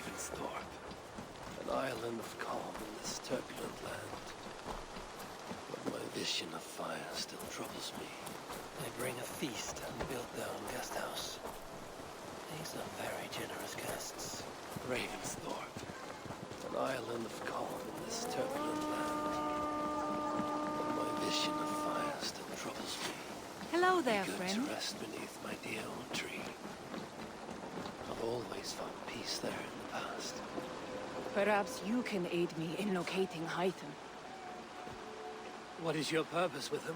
Ravensthorpe, an island of calm in this turbulent land. But my vision of fire still troubles me. They bring a feast and build their own guest house. These are very generous guests. Ravensthorpe, an island of calm in this turbulent land. But my vision of fire still troubles me. Hello there, Good friend. to rest beneath my dear old tree. I've always found peace there in the past. Perhaps you can aid me in locating Hytham. What is your purpose with him?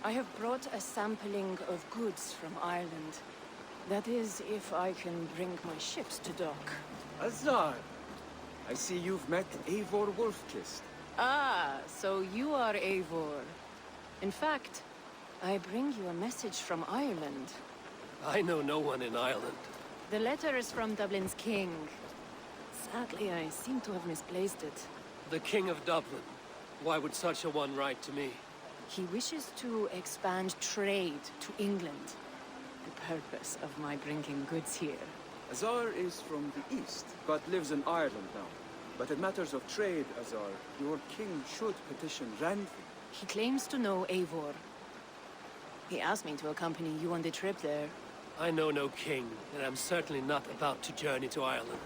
I have brought a sampling of goods from Ireland. That is, if I can bring my ships to dock. Azar! I see you've met Eivor Wolfkist. Ah, so you are Eivor. In fact, I bring you a message from Ireland. I know no one in Ireland. The letter is from Dublin's king. Sadly, I seem to have misplaced it. The King of Dublin. Why would such a one write to me? He wishes to expand trade to England. The purpose of my bringing goods here. Azar is from the east, but lives in Ireland now. But in matters of trade, Azar, your king should petition Ranford. He claims to know Eivor. He asked me to accompany you on the trip there. I know no king, and I'm certainly not about to journey to Ireland.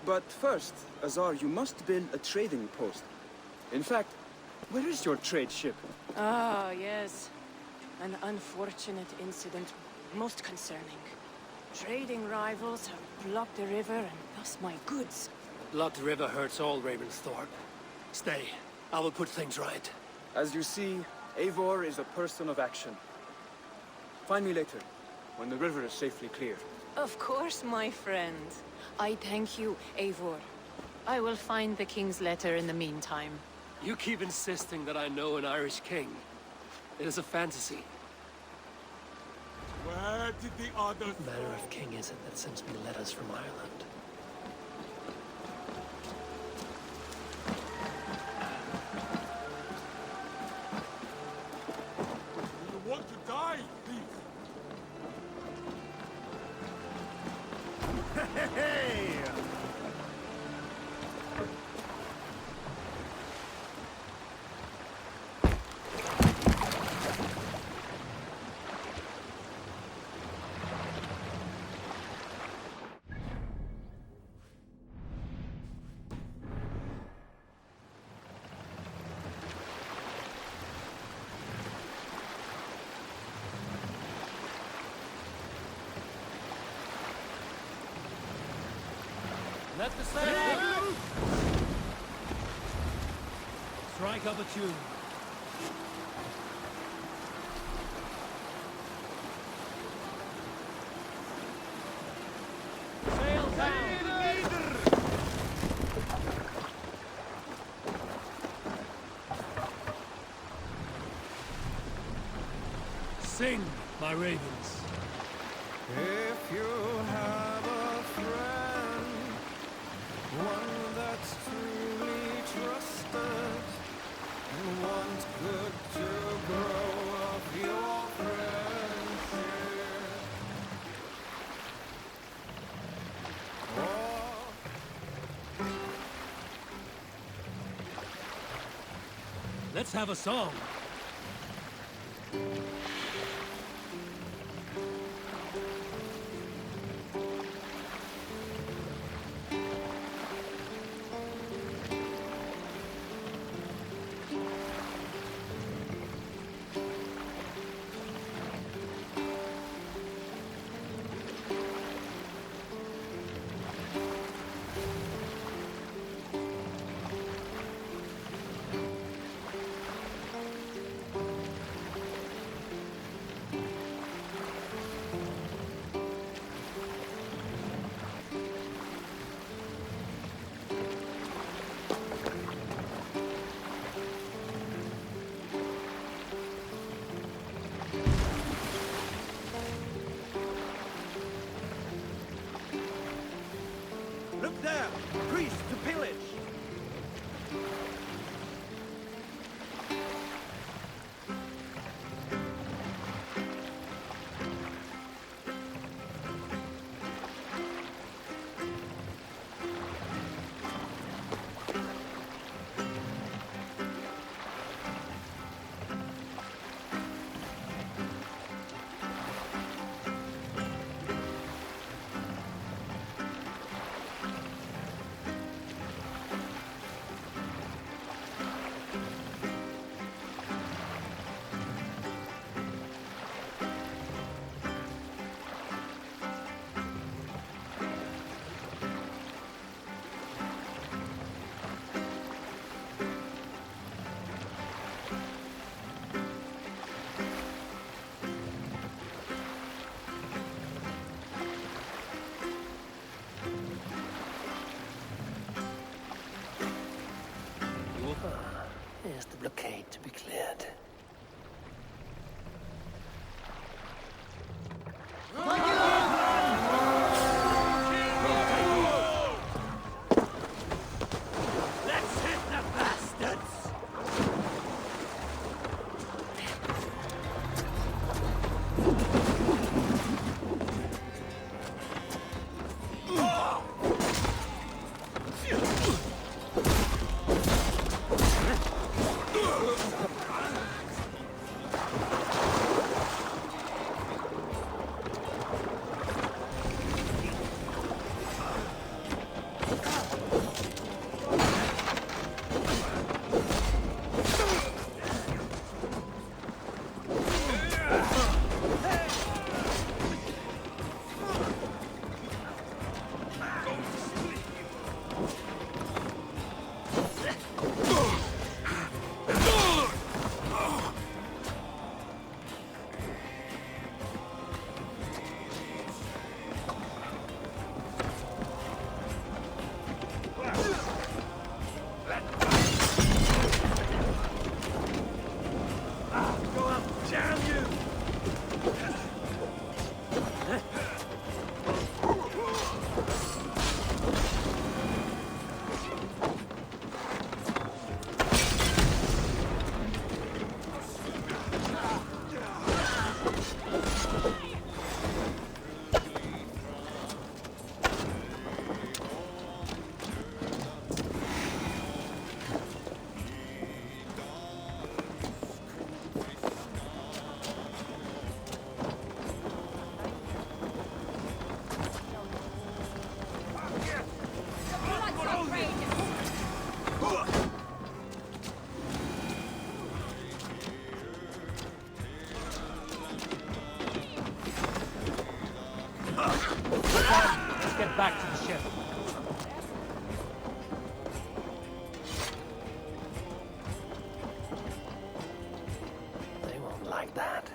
But first, Azar, you must build a trading post. In fact, where is your trade ship? Ah, yes. An unfortunate incident, most concerning. Trading rivals have blocked the river and thus my goods. The blocked river hurts all Ravensthorpe. Stay. I will put things right. As you see, Eivor is a person of action. Find me later, when the river is safely cleared. Of course, my friend. I thank you, Eivor. I will find the king's letter in the meantime. You keep insisting that I know an Irish king. It is a fantasy. Where did the others What manner of king is it that sends me letters from Ireland? you want to die, thief? Hey! Let the sail! Strike up a tune. Sail down! Sing, my ravens. If you have a friend, one that's truly trusted, and wants good to grow up your friendship. Oh. Let's have a song. Look there! Priest to pillage! blockade to be cleared. Let's hit the bastards! Let's get back to the ship. They won't like that.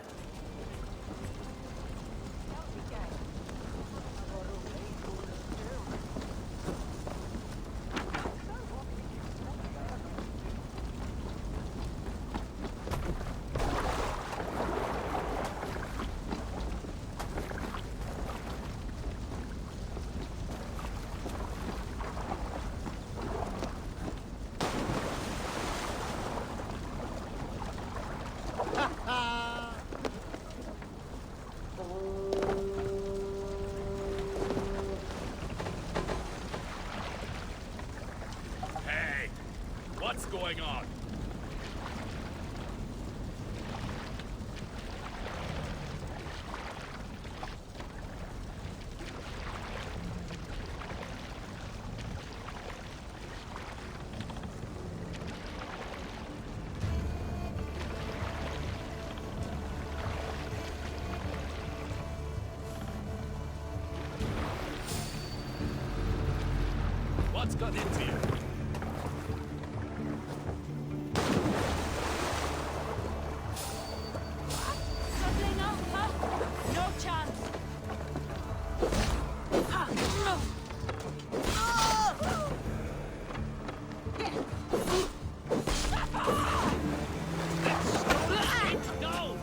Hey, what's going on? What's got into you? Struggling out, huh? No chance. Ha! No! Go!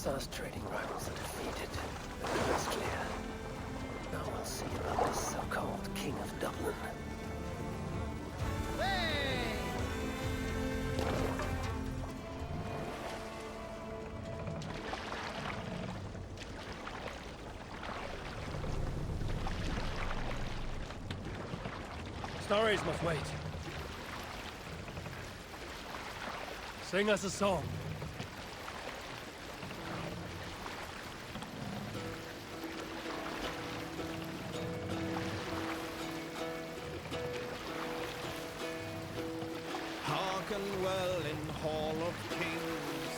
Sa's trading rivals are defeated. The river's clear. Now we'll see about this so-called King of Dublin. Stories must wait. Sing us a song. Hearken well in Hall of Kings.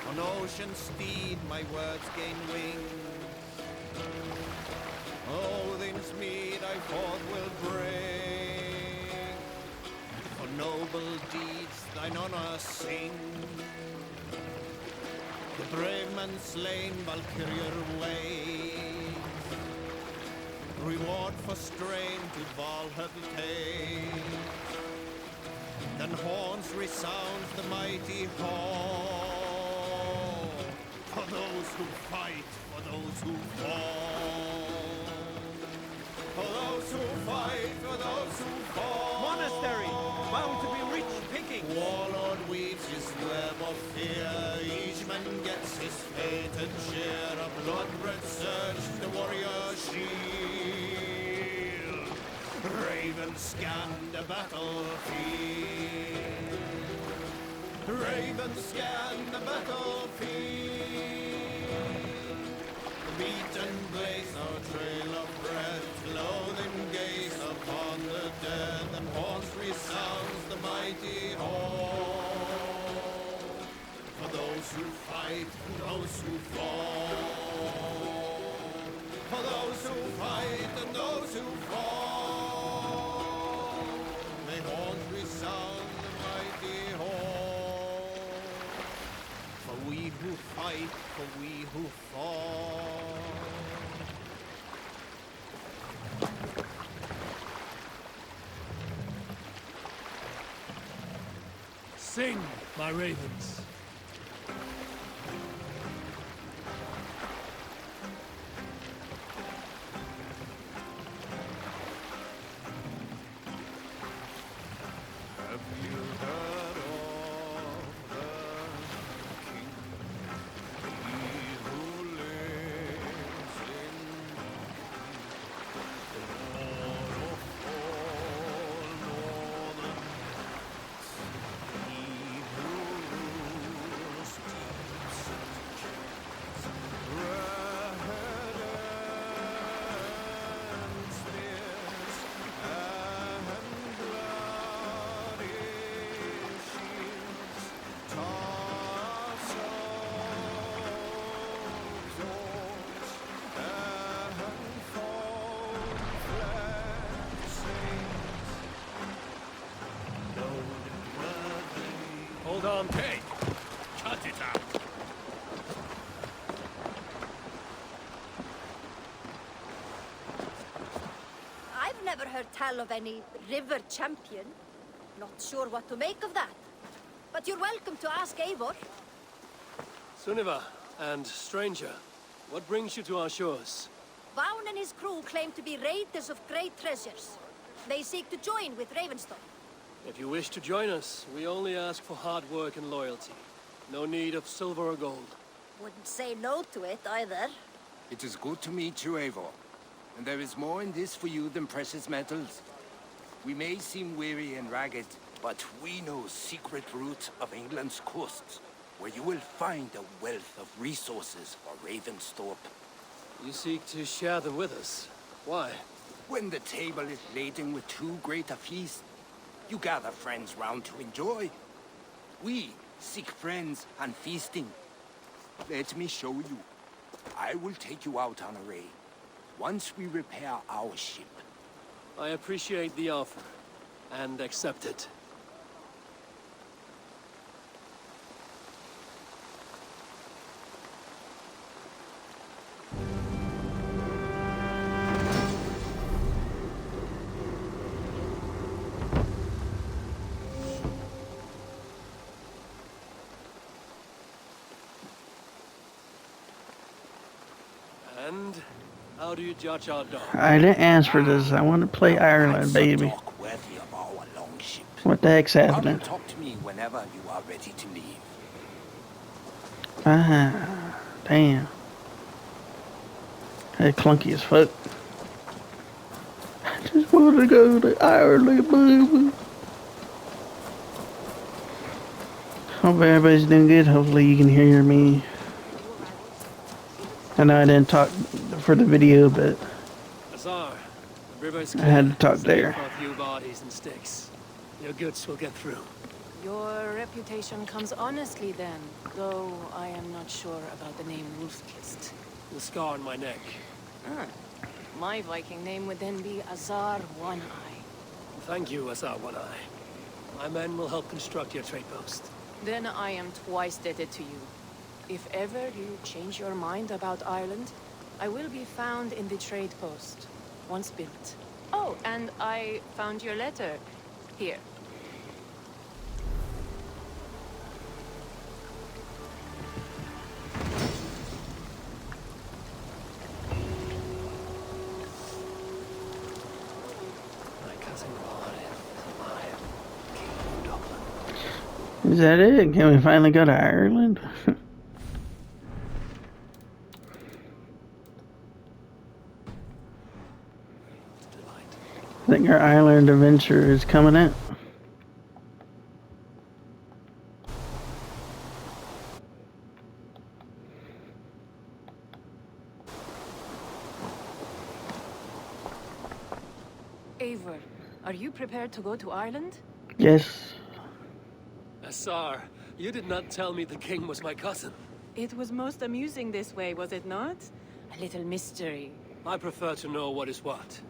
On ocean steed my words gain wings. Odin's mead I forth will bring. For noble deeds thine honor sing. The brave man slain Valkyrier ways. Reward for strain to Valhalla take. Then horns resound the mighty hall. For those who fight, for those who fall. For those who fight, for those who fall. Monastery, bound to be rich picking. Warlord weaves his web of fear. Each man gets his fated share. A blood-red surge, the warrior shield. Ravens scan the battlefield. Ravens scan the battlefield. The beaten blaze our trail of red. Loathing gaze upon the dead. And horns resounds the mighty hall. For those who fight, for those who fall. For those who fight and those who fall. May horns resound the mighty hall. For we who fight, for we who fall. Sing, my ravens. Have you heard of the king? He who lives in the Lord of all northern lands. He who rules deeps and shades, red and spears and bloody shields, toss of swords and foam-flecked sails. Known and worthy. Hold on. Hey! Cut it out! I've never heard tell of any river champion. Not sure what to make of that. But you're welcome to ask Eivor. Sunniva, and stranger, what brings you to our shores? Vaun and his crew claim to be raiders of great treasures. They seek to join with Ravenstone. If you wish to join us, we only ask for hard work and loyalty. No need of silver or gold. Wouldn't say no to it either. It is good to meet you, Eivor. And there is more in this for you than precious metals. We may seem weary and ragged, but we know secret routes of England's coasts, where you will find a wealth of resources for Ravensthorpe. You seek to share them with us. Why? When the table is laden with too great a feast, you gather friends round to enjoy. We seek friends and feasting. Let me show you. I will take you out on a raid, once we repair our ship. I appreciate the offer, and accept it. And how do you judge our dog? I didn't ask for this. I want to play Ireland, baby. Talk worthy of our longship. What the heck's Come happening? and talk to me whenever you are ready to leave. Ah, damn. Hey, clunky as fuck. I just want to go to Ireland, baby. Hope everybody's doing good. Hopefully you can hear me. I know I didn't talk for the video, but Azar, the river's I clear. had to talk Save there. for a few bodies and sticks. Your goods will get through. Your reputation comes honestly then, though I am not sure about the name Wolfkist. The scar on my neck. Ah, my Viking name would then be Azar One Eye. Thank you, Azar One Eye. My men will help construct your trade post. Then I am twice indebted to you. If ever you change your mind about Ireland, I will be found in the trade post, once built. Oh, and I found your letter. Here. My cousin Valhalla is alive. King of Dublin. Is that it? Can we finally go to Ireland? Delight. I think our Ireland adventure is coming out. Eivor, are you prepared to go to Ireland? Yes. Azar, you did not tell me the king was my cousin. It was most amusing this way, was it not? A little mystery. I prefer to know what is what.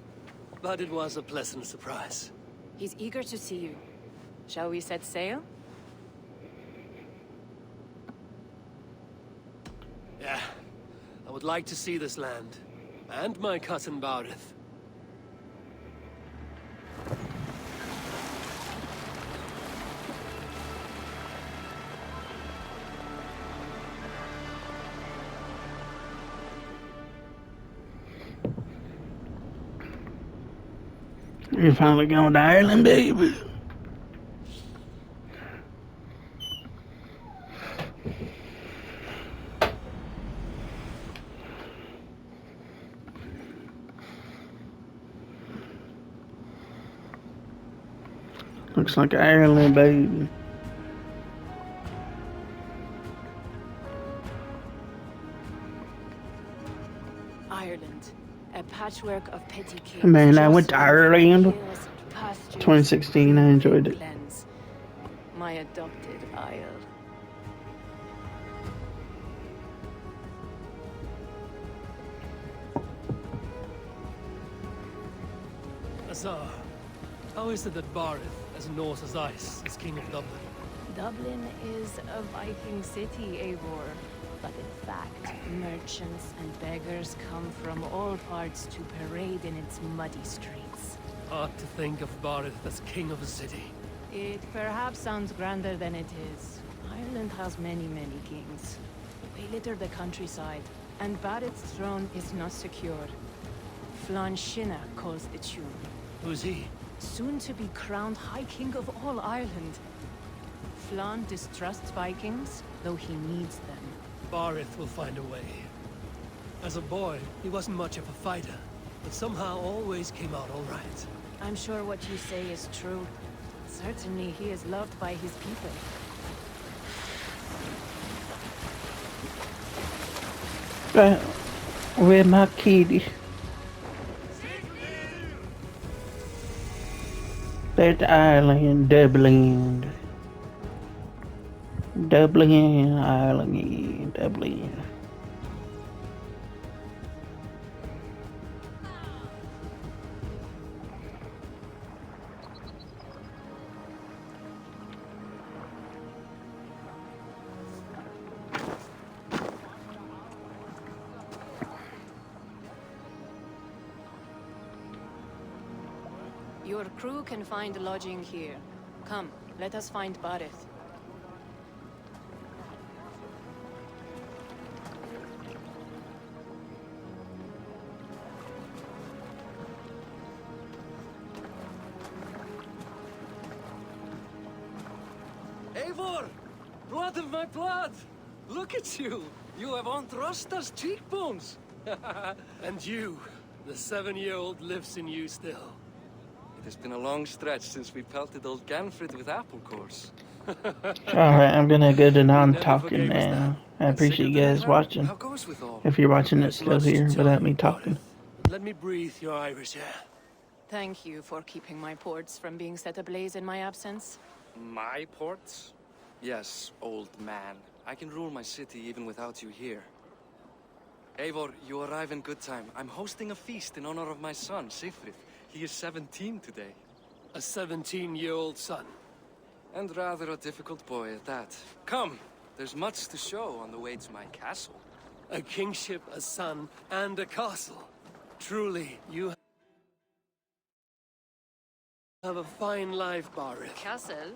But it was a pleasant surprise. He's eager to see you. Shall we set sail? Yeah. I would like to see this land. And my cousin Barith. You're finally going to Ireland, baby. Looks like Ireland, baby. Ireland. A patchwork of petty kings. Man, I went to jostling Ireland. hills and pastures, 2016, I enjoyed it. glens. My adopted Isle. Azar, how is it that Barith, as Norse as ice, is king of Dublin? Dublin is a Viking city, Eivor. But in fact, merchants and beggars come from all parts to parade in its muddy streets. Hard to think of Barith as king of a city. It perhaps sounds grander than it is. Ireland has many, many kings. They litter the countryside, and Barrett's throne is not secure. Flann Sinna calls the tune. Who's he? Soon to be crowned High King of all Ireland. Flann distrusts Vikings, though he needs them. Barith will find a way. As a boy, he wasn't much of a fighter, but somehow always came out all right. I'm sure what you say is true. Certainly he is loved by his people. Where's my kitty? That's Ireland, Dublin. Dublin, Ireland, Dublin. Your crew can find lodging here. Come, let us find Barith. blood of my blood! Look at you! You have Aunt Rosta's cheekbones! And you, the 7-year-old lives in you still. It has been a long stretch since we pelted old Ganfrid with apple cores. Alright, I'm gonna go to He non-talking now. I And sick appreciate of you the guys Nether? watching. How goes with all? If you're watching it There's still much to here tell without you me about talking. it. Let me breathe your Irish air. Thank you for keeping my ports from being set ablaze in my absence. My ports? Yes, old man. I can rule my city even without you here. Eivor, you arrive in good time. I'm hosting a feast in honor of my son, Sigfrid. He is 17 today. A 17-year-old son. And rather a difficult boy at that. Come, there's much to show on the way to my castle. A kingship, a son, and a castle. Truly, you have a fine life, Barith. Castle?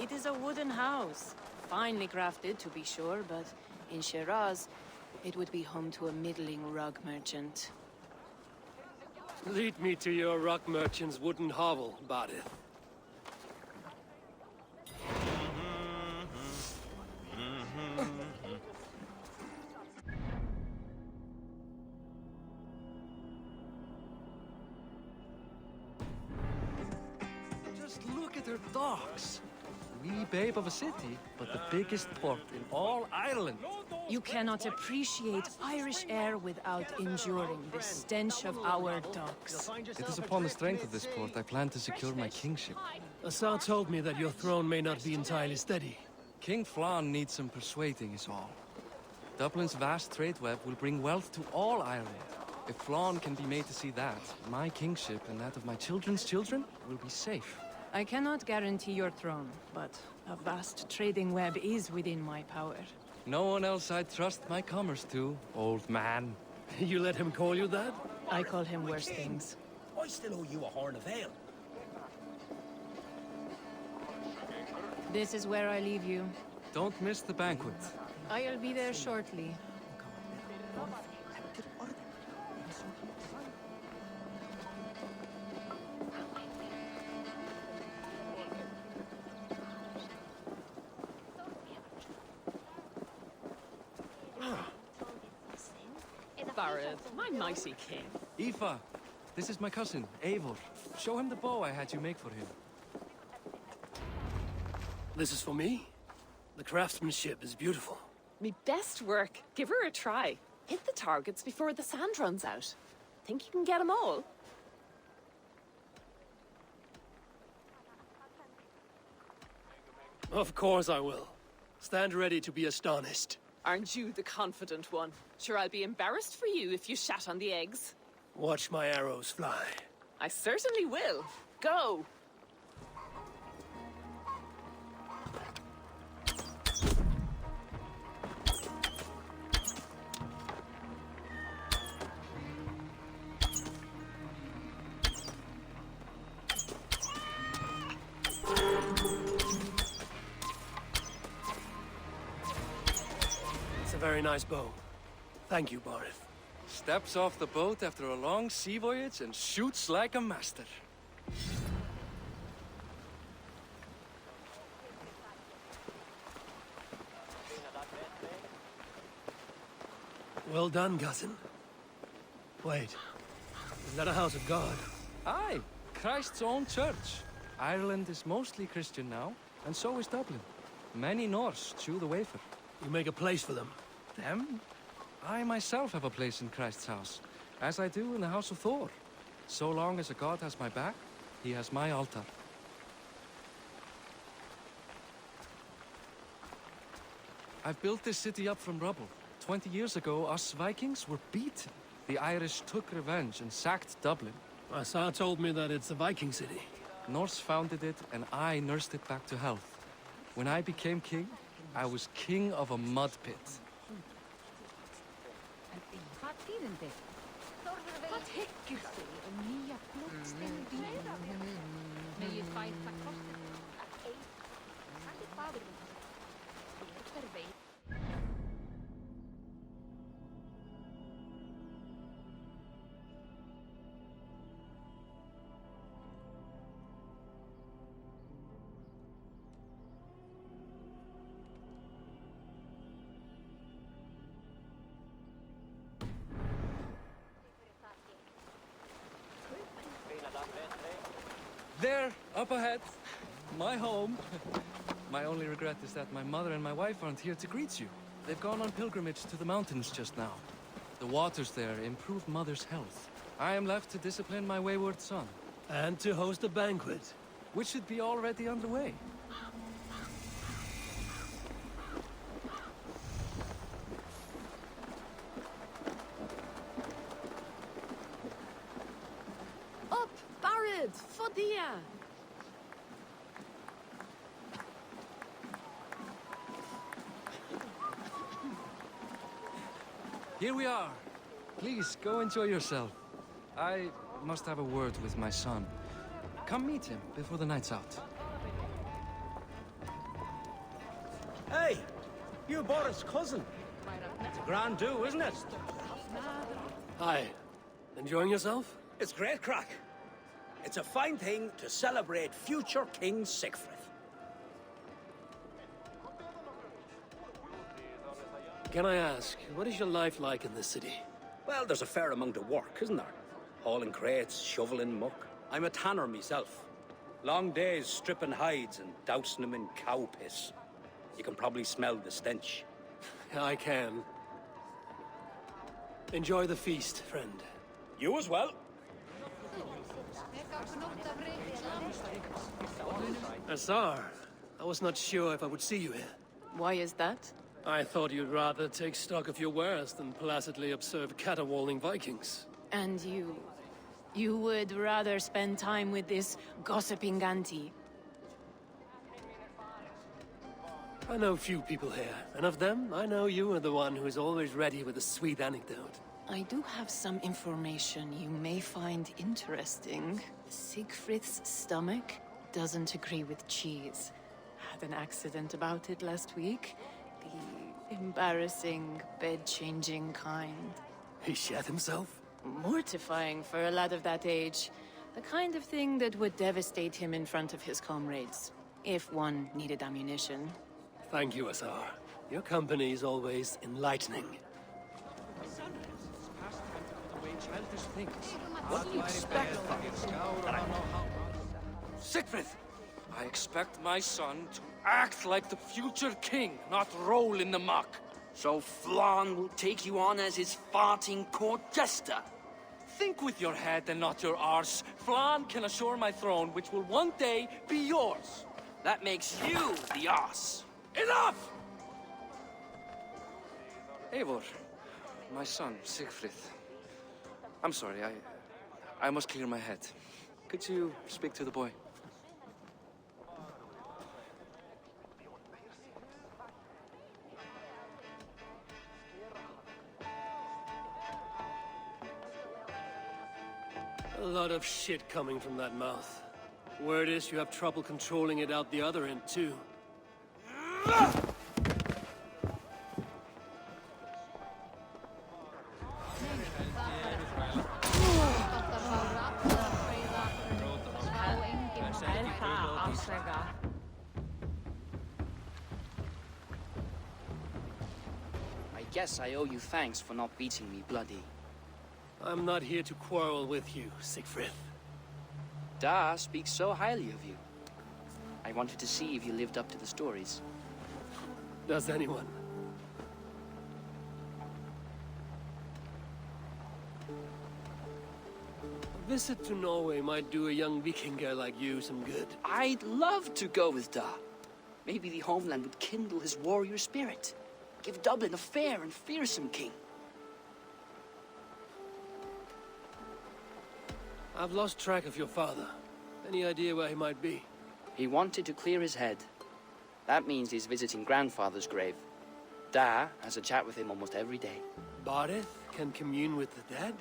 It is a wooden house. Finely crafted, to be sure, but in Shiraz, it would be home to a middling rug merchant. Lead me to your rock merchant's wooden hovel, Barith. Just look at her docks. Wee babe of a city, but the biggest port in all Ireland. You cannot appreciate Irish air without enduring the stench of our docks. It is upon the strength of this port I plan to secure my kingship. Assar told me that your throne may not be entirely steady. King Flann needs some persuading is all. Dublin's vast trade web will bring wealth to all Ireland. If Flann can be made to see that, my kingship and that of my children's children will be safe. I cannot guarantee your throne, but a vast trading web is within my power. No one else I'd trust my commerce to, old man. You let him call you that? I call him worse things. I still owe you a horn of ale. This is where I leave you. Don't miss the banquet. I'll be there shortly. Barith, my mighty king. Aoife, this is my cousin, Eivor. Show him the bow I had you make for him. This is for me? The craftsmanship is beautiful. Me best work. Give her a try. Hit the targets before the sand runs out. Think you can get them all? Of course I will. Stand ready to be astonished. Aren't you the confident one? Sure, I'll be embarrassed for you if you shat on the eggs. Watch my arrows fly. I certainly will. Go! It's a very nice bow. Thank you, Barith. Steps off the boat after a long sea voyage and shoots like a master. Well done, cousin. Wait, is that a house of God? Aye, Christ's own church. Ireland is mostly Christian now, and so is Dublin. Many Norse chew the wafer. You make a place for them. Them? I myself have a place in Christ's house, as I do in the house of Thor. So long as a god has my back, he has my altar. I've built this city up from rubble. 20 years ago, us Vikings were beaten. The Irish took revenge and sacked Dublin. Assar told me that it's a Viking city. Norse founded it, and I nursed it back to health. When I became king, I was king of a mud pit. There, up ahead. My home. My only regret is that my mother and my wife aren't here to greet you. They've gone on pilgrimage to the mountains just now. The waters there improve Mother's health. I am left to discipline my wayward son. And to host a banquet. Which should be already underway. Up, Barad, Fodia. Here we are. Please, go enjoy yourself. I must have a word with my son. Come meet him before the night's out. Hey, you Boris' cousin. It's a grand do, isn't it? Hi. Enjoying yourself? It's great crack. It's a fine thing to celebrate future King Siegfried. Can I ask, what is your life like in this city? Well, there's a fair amount of work, isn't there? Hauling crates, shoveling muck. I'm a tanner myself. Long days stripping hides and dousing them in cow piss. You can probably smell the stench. I can. Enjoy the feast, friend. You as well. Azar, I was not sure if I would see you here. Why is that? I thought you'd rather take stock of your wares than placidly observe caterwauling Vikings. And you... You would rather spend time with this gossiping auntie? I know few people here, and of them, I know you are the one who is always ready with a sweet anecdote. I do have some information you may find interesting. Siegfried's stomach doesn't agree with cheese. Had an accident about it last week. The embarrassing, bed-changing kind. He shat himself? Mortifying for a lad of that age. The kind of thing that would devastate him in front of his comrades, if one needed ammunition. Thank you, Azar. Your company is always enlightening. What do you expect from Siegfried! I expect my son to act like the future king, not roll in the muck. So Flan will take you on as his farting court jester? Think with your head and not your arse. Flan can assure my throne, which will one day be yours. That makes you the arse. Enough! Eivor, my son, Siegfried. I'm sorry, I must clear my head. Could you speak to the boy? A lot of shit coming from that mouth. Word is you have trouble controlling it out the other end, too. I guess I owe you thanks for not beating me bloody. I'm not here to quarrel with you, Siegfried. Da speaks so highly of you. I wanted to see if you lived up to the stories. Does anyone? A visit to Norway might do a young Viking girl like you some good. I'd love to go with Da. Maybe the homeland would kindle his warrior spirit. Give Dublin a fair and fearsome king. I've lost track of your father. Any idea where he might be? He wanted to clear his head. That means he's visiting grandfather's grave. Da has a chat with him almost every day. Barith can commune with the dead?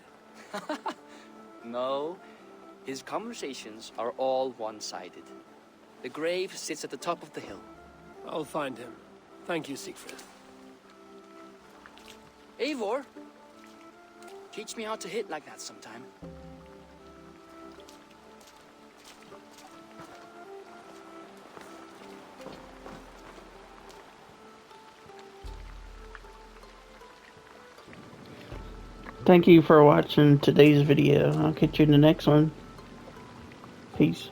No, his conversations are all one-sided. The grave sits at the top of the hill. I'll find him. Thank you, Siegfried. Eivor, teach me how to hit like that sometime. Thank you for watching today's video. I'll catch you in the next one. Peace.